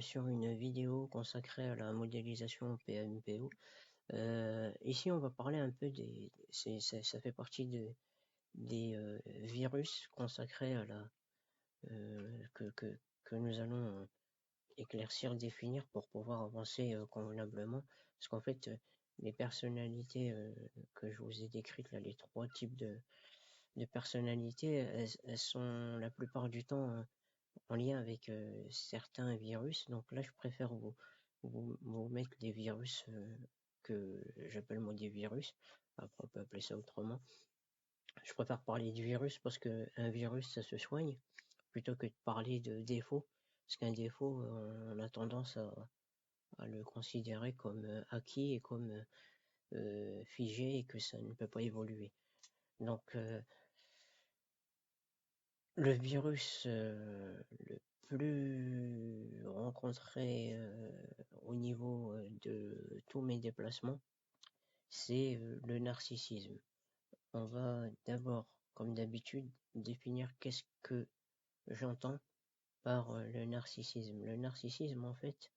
sur une vidéo consacrée à la modélisation PMPO. Ici, on va parler un peu ça fait partie des virus consacrés à que nous allons éclaircir, définir pour pouvoir avancer convenablement. Parce qu'en fait, les personnalités que je vous ai décrites, là, les 3 types de personnalités, elles sont la plupart du temps en lien avec certains virus. Donc là, je préfère vous mettre des virus que j'appelle moi des virus. Après, on peut appeler ça autrement. Je préfère parler du virus parce que un virus, ça se soigne, plutôt que de parler de défaut. Parce qu'un défaut, on a tendance à le considérer comme acquis et comme figé et que ça ne peut pas évoluer. Donc, le virus le plus rencontré au niveau de tous mes déplacements, c'est le narcissisme. On va d'abord, comme d'habitude, définir qu'est-ce que j'entends par le narcissisme. Le narcissisme, en fait,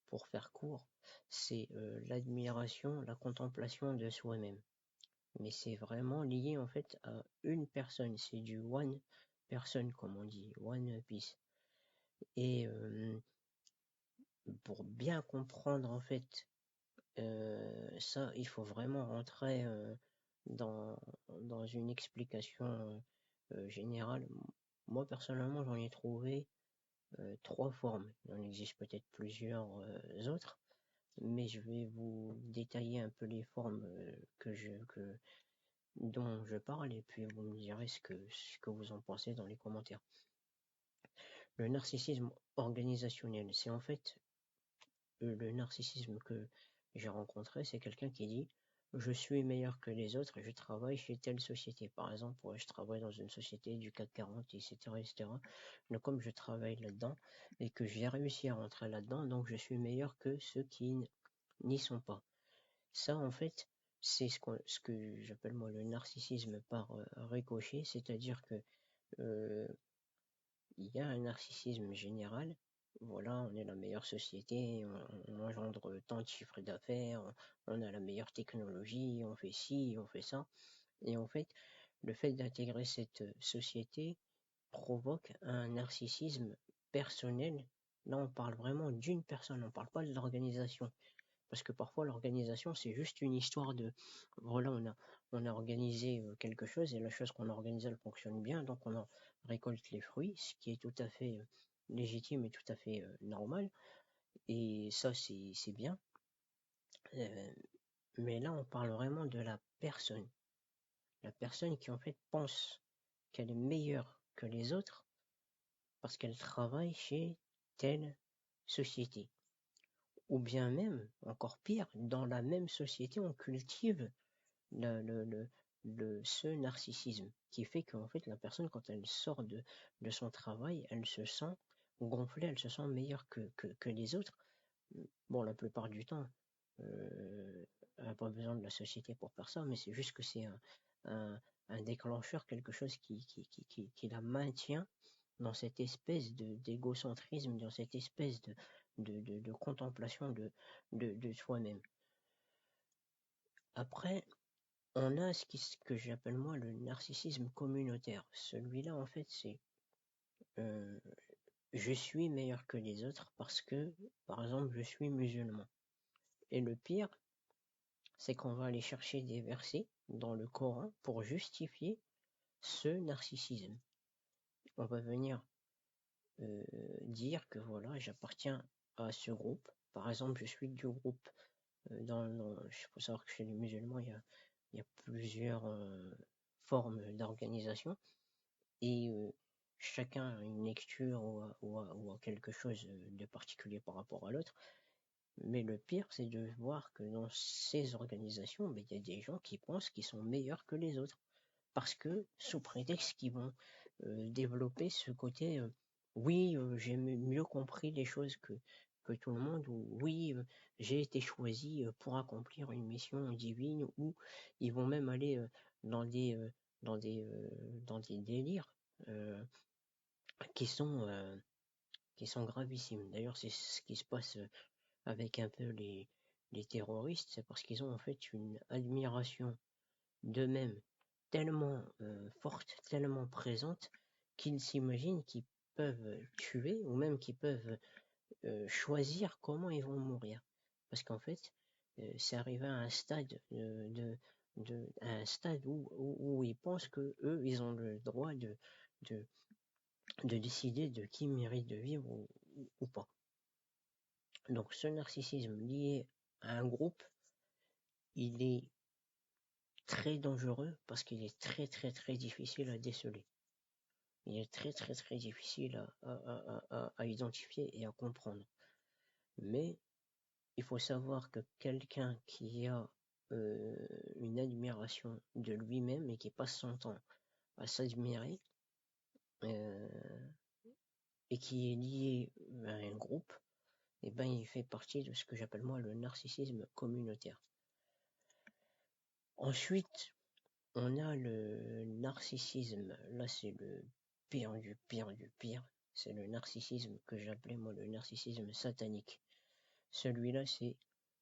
pour faire court, c'est l'admiration, la contemplation de soi-même. Mais c'est vraiment lié en fait à une personne. C'est du one person, comme on dit, one piece. Et pour bien comprendre en fait ça, il faut vraiment rentrer dans, dans une explication générale. Moi personnellement, j'en ai trouvé 3 formes. Il en existe peut-être plusieurs autres, mais je vais vous détailler un peu les formes dont je parle et puis vous me direz ce que vous en pensez dans les commentaires. Le narcissisme organisationnel, c'est en fait le narcissisme que j'ai rencontré, c'est quelqu'un qui dit je suis meilleur que les autres et je travaille chez telle société. Par exemple, je travaille dans une société du CAC 40, etc., etc. Donc, comme je travaille là-dedans et que j'ai réussi à rentrer là-dedans, donc je suis meilleur que ceux qui n'y sont pas. Ça, en fait, c'est ce que j'appelle moi le narcissisme par ricochet, c'est-à-dire que euh, il y a un narcissisme général. Voilà, on est la meilleure société, on engendre tant de chiffres d'affaires, on a la meilleure technologie, on fait ci, on fait ça. Et en fait, le fait d'intégrer cette société provoque un narcissisme personnel. Là, on parle vraiment d'une personne, on ne parle pas de l'organisation. Parce que parfois, l'organisation, c'est juste une histoire de, voilà, on a organisé quelque chose et la chose qu'on a organisée, elle fonctionne bien, donc on en récolte les fruits, ce qui est tout à fait légitime et tout à fait normal. Et ça, c'est bien. Euh, mais là, on parle vraiment de la personne. La personne qui, en fait, pense qu'elle est meilleure que les autres parce qu'elle travaille chez telle société. Ou bien même, encore pire, dans la même société, on cultive le, le, le, ce narcissisme qui fait qu'en fait la personne quand elle sort de son travail, elle se sent gonflée, elle se sent meilleure que les autres. Bon, la plupart du temps, elle n'a pas besoin de la société pour faire ça, mais c'est juste que c'est un déclencheur, quelque chose qui la maintient dans cette espèce d'égocentrisme, dans cette espèce de contemplation de soi-même. Après, on a ce que j'appelle moi le narcissisme communautaire. Celui-là, en fait, c'est euh, je suis meilleur que les autres parce que, par exemple, je suis musulman. Et le pire, c'est qu'on va aller chercher des versets dans le Coran pour justifier ce narcissisme. On va venir dire que voilà, j'appartiens à ce groupe. Par exemple, je suis du groupe. Il faut savoir que chez les musulmans, il y a plusieurs formes d'organisation. Et chacun a une lecture ou a quelque chose de particulier par rapport à l'autre. Mais le pire, c'est de voir que dans ces organisations, il y a des gens qui pensent qu'ils sont meilleurs que les autres. Parce que, sous prétexte qu'ils vont développer ce côté oui, j'ai mieux compris les choses que tout le monde, ou oui, j'ai été choisi pour accomplir une mission divine, ou ils vont même aller dans des, euh, dans des, dans des délires qui sont qui sont gravissimes. D'ailleurs, c'est ce qui se passe avec un peu les terroristes, c'est parce qu'ils ont en fait une admiration d'eux-mêmes tellement forte, tellement présente, qu'ils s'imaginent qu'ils peuvent tuer ou même qu'ils peuvent choisir comment ils vont mourir. Parce qu'en fait, c'est arrivé à un stade à un stade où ils pensent que eux, ils ont le droit de, de décider de qui mérite de vivre ou pas. Donc ce narcissisme lié à un groupe, il est très dangereux parce qu'il est très très très difficile à déceler. Il est très très très difficile à identifier et à comprendre. Mais il faut savoir que quelqu'un qui a une admiration de lui-même et qui passe son temps à s'admirer et qui est lié à un groupe, eh ben, il fait partie de ce que j'appelle moi le narcissisme communautaire. Ensuite, on a le narcissisme. Là, c'est le pire du pire du pire. C'est le narcissisme que j'appelais moi le narcissisme satanique. Celui-là, c'est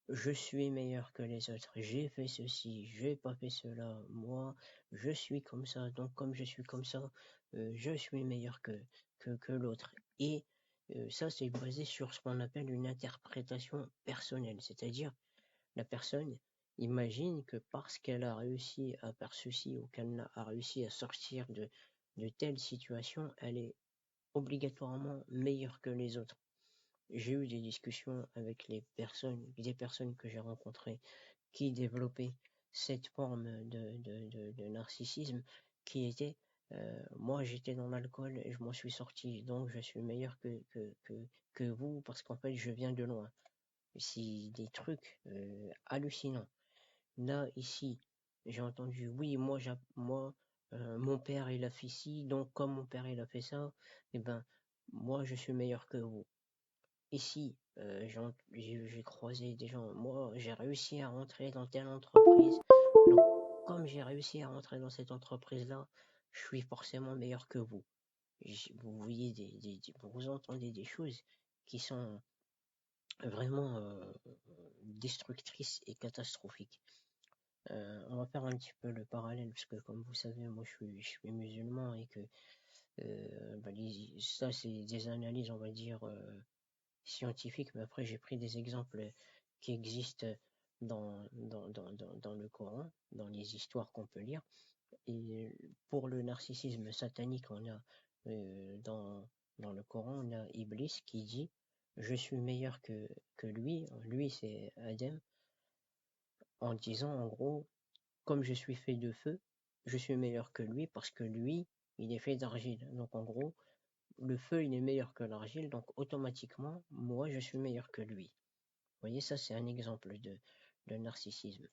je suis meilleur que les autres, j'ai fait ceci, j'ai pas fait cela, moi, je suis comme ça, donc comme je suis comme ça, je suis meilleur que l'autre. Et ça, c'est basé sur ce qu'on appelle une interprétation personnelle, c'est-à-dire la personne imagine que parce qu'elle a réussi à faire ceci ou qu'elle a réussi à sortir de telle situation, elle est obligatoirement meilleure que les autres. J'ai eu des discussions avec des personnes que j'ai rencontrées qui développaient cette forme de narcissisme qui était moi j'étais dans l'alcool et je m'en suis sorti, donc je suis meilleur que vous parce qu'en fait je viens de loin. C'est des trucs hallucinants. Là, ici, j'ai entendu, oui, mon père il a fait ci, donc comme mon père il a fait ça, eh ben, moi je suis meilleur que vous. Ici, j'ai croisé des gens, moi j'ai réussi à rentrer dans telle entreprise, donc comme j'ai réussi à rentrer dans cette entreprise-là, je suis forcément meilleur que vous. Vous voyez vous entendez des choses qui sont vraiment destructrices et catastrophiques. On va faire un petit peu le parallèle, parce que comme vous savez, moi je suis musulman et que ça c'est des analyses, on va dire, scientifiques, mais après j'ai pris des exemples qui existent dans le Coran, dans les histoires qu'on peut lire. Et pour le narcissisme satanique, on a dans le Coran, on a Iblis qui dit je suis meilleur que lui, lui c'est Adam, en disant en gros, comme je suis fait de feu, je suis meilleur que lui parce que lui, il est fait d'argile. Donc en gros, le feu, il est meilleur que l'argile, donc automatiquement, moi, je suis meilleur que lui. Vous voyez, ça, c'est un exemple de narcissisme.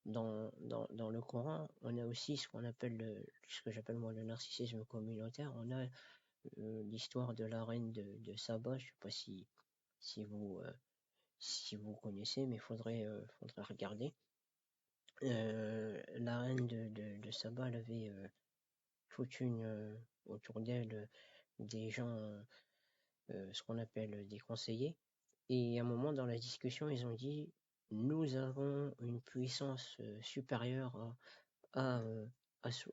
Dans le Coran, on a aussi ce qu'on appelle ce que j'appelle moi le narcissisme communautaire. On a l'histoire de la reine de Saba. Je ne sais pas si vous connaissez, mais faudrait regarder. La reine de Saba, elle avait toute autour d'elle des gens, ce qu'on appelle des conseillers. Et à un moment dans la discussion, ils ont dit nous avons une puissance supérieure à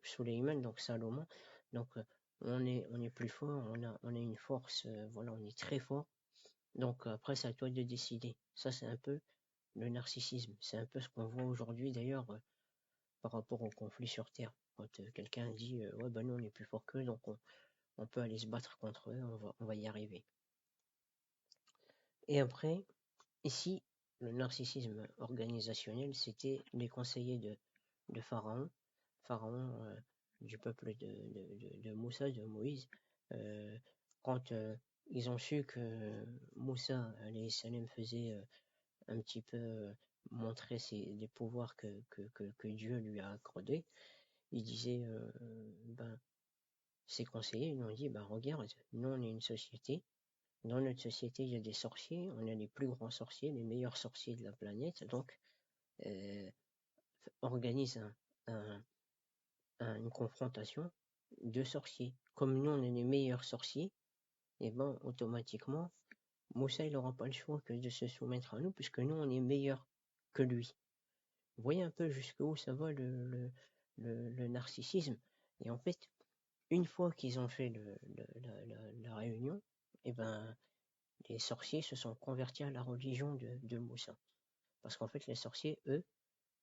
Suleiman, donc Salomon. Donc on est plus fort, on a une force, voilà, on est très fort. Donc après, c'est à toi de décider. Ça, c'est un peu le narcissisme. C'est un peu ce qu'on voit aujourd'hui d'ailleurs par rapport au conflit sur Terre. Quand quelqu'un dit ouais ben nous on est plus fort qu'eux, donc on peut aller se battre contre eux, on va y arriver. Et après, ici, le narcissisme organisationnel, c'était les conseillers de Pharaon, du peuple de Moussa, de Moïse. Quand ils ont su que Moussa, alayhi salam, faisait un petit peu montrer des pouvoirs que Dieu lui a accordés, il disait, ben, ses conseillers lui ont dit, ben, regarde, nous on est une société, dans notre société il y a des sorciers, on a les plus grands sorciers, les meilleurs sorciers de la planète, donc organise une confrontation de sorciers. Comme nous on est les meilleurs sorciers, et ben automatiquement, Moussa il n'aura pas le choix que de se soumettre à nous, puisque nous on est meilleur que lui. Vous voyez un peu jusqu'où ça va le narcissisme. Et en fait, une fois qu'ils ont fait la réunion, et ben les sorciers se sont convertis à la religion de Moussa. Parce qu'en fait, les sorciers, eux,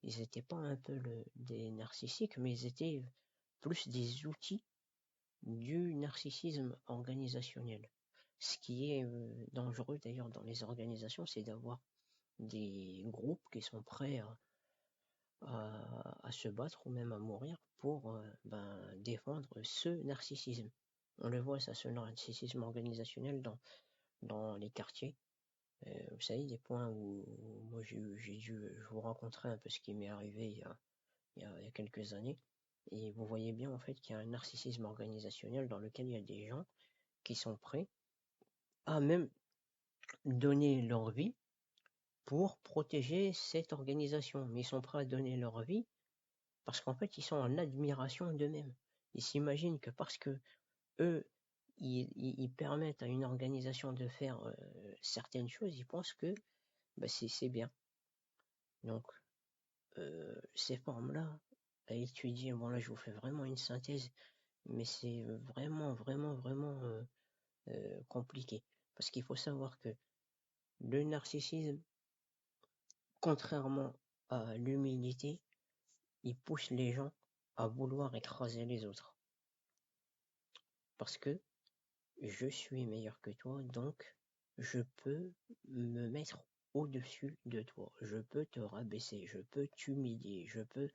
ils n'étaient pas un peu des narcissiques, mais ils étaient plus des outils du narcissisme organisationnel. Ce qui est dangereux d'ailleurs dans les organisations, c'est d'avoir des groupes qui sont prêts à se battre ou même à mourir pour défendre ce narcissisme. On le voit, ça, ce narcissisme organisationnel dans les quartiers. Vous savez, des points où moi j'ai dû vous rencontrer un peu ce qui m'est arrivé il y a quelques années. Et vous voyez bien en fait qu'il y a un narcissisme organisationnel dans lequel il y a des gens qui sont prêts à même donner leur vie pour protéger cette organisation. Mais ils sont prêts à donner leur vie parce qu'en fait, ils sont en admiration d'eux-mêmes. Ils s'imaginent que parce que eux, ils permettent à une organisation de faire certaines choses, ils pensent que c'est bien. Donc, ces formes-là à étudier, bon là, je vous fais vraiment une synthèse, mais c'est vraiment, vraiment, vraiment compliqué. Parce qu'il faut savoir que le narcissisme, contrairement à l'humilité, il pousse les gens à vouloir écraser les autres. Parce que je suis meilleur que toi, donc je peux me mettre au-dessus de toi. Je peux te rabaisser, je peux t'humilier, je peux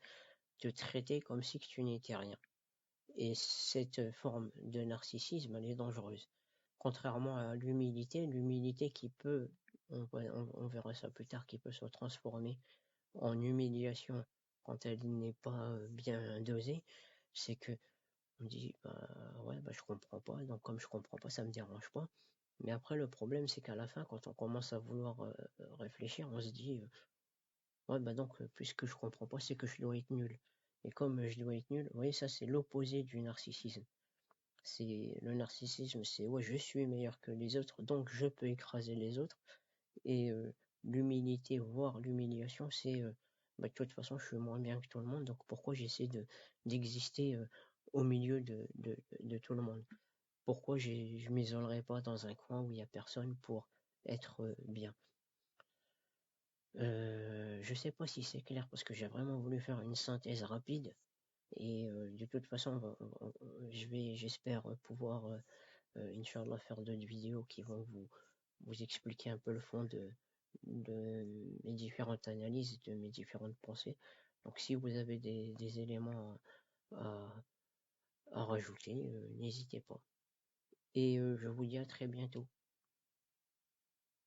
te traiter comme si tu n'étais rien. Et cette forme de narcissisme, elle est dangereuse. Contrairement à l'humilité qui peut, on verra ça plus tard, qui peut se transformer en humiliation quand elle n'est pas bien dosée, c'est que on dit ouais je comprends pas, donc comme je comprends pas, ça me dérange pas. Mais après le problème c'est qu'à la fin, quand on commence à vouloir réfléchir, on se dit ouais donc puisque je comprends pas, c'est que je dois être nul. Et comme je dois être nul, vous voyez, ça c'est l'opposé du narcissisme. C'est le narcissisme, c'est ouais je suis meilleur que les autres, donc je peux écraser les autres. Et l'humilité, voire l'humiliation, c'est de toute façon, je suis moins bien que tout le monde, donc pourquoi j'essaie d'exister au milieu de tout le monde? Pourquoi je m'isolerai pas dans un coin où il n'y a personne pour être bien? Je sais pas si c'est clair parce que j'ai vraiment voulu faire une synthèse rapide et de toute façon, j'espère pouvoir, Inch'Allah, faire d'autres vidéos qui vont vous expliquer un peu le fond de mes différentes analyses, de mes différentes pensées. Donc si vous avez des éléments à, à rajouter, n'hésitez pas. Et je vous dis à très bientôt.